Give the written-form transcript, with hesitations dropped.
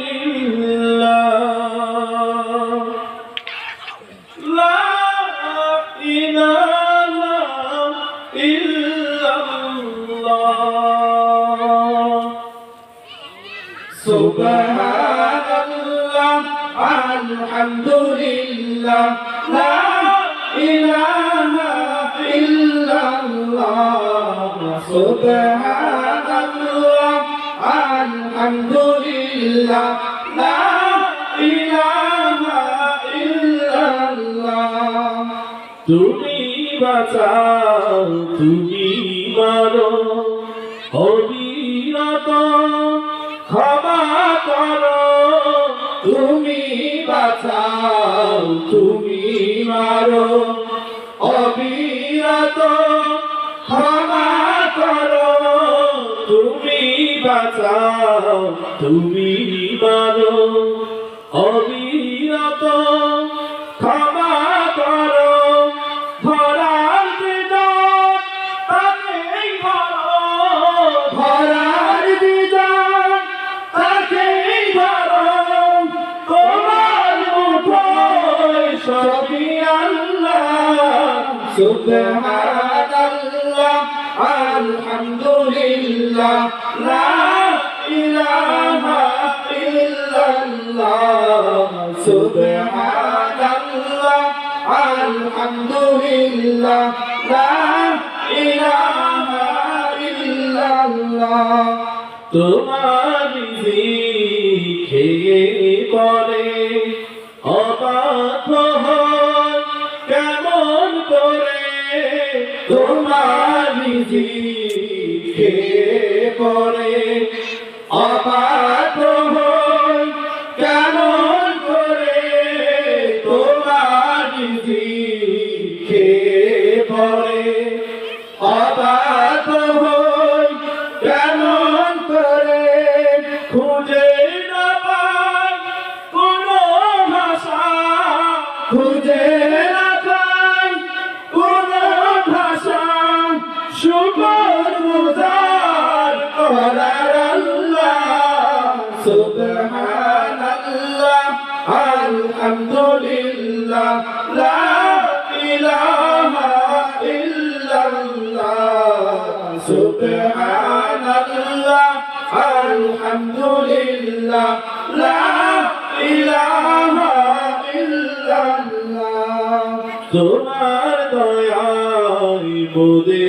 আলহামদুলিল্লাহ লা ইলাহা ইল্লাল্লাহ সুবহানাল্লাহ আলহামদুলিল্লাহ লা ইলাহা ইল্লাল্লাহ সুবহানাল্লাহ আলহামদুলিল্লাহ লা ইলাহা ইল্লাল্লাহ তুমি বাঁচাও তুমি মারো অবিরত ক্ষমা করো তুমি বাঁচাও তুমি মারো অবিরত ক্ষমা করো তুমি বাঁচাও তুমি মারো অবিরত ক্ষমা করো ভরার বিজন তাকেই ধরো ভরার বিজন তাকেই ধরো তোমার মুঠোয় সবই আল্লাহ সুবহানাল্লাহ আলহামদুলিল্লাহ লা ইলাহা ইল্লাল্লাহ সুবহানাল্লাহ আলহামদুলিল্লাহ লা ইলাহা ইল্লাল্লাহ তোমার খেয়ে পরে অবাক হয় কেমন করে তোমার খেয়ে পরে অবাক হয় কেমন করে তোমার খেয়ে পরে অবাক হয় কেমন করে খুঁজে না পাই কোনো ভাষা খুঁজে না পাই কোনো ভাষা শুকর গুজার করার আল্লাহ সুবহানাল্লাহ আলহামদুলিল্লাহ লা ইলাহা ইল্লাল্লাহ সুবহানাল্লাহ আলহামদুলিল্লাহ লা ইলাহা ইল্লাল্লাহ তোমার দয়ায় মোদের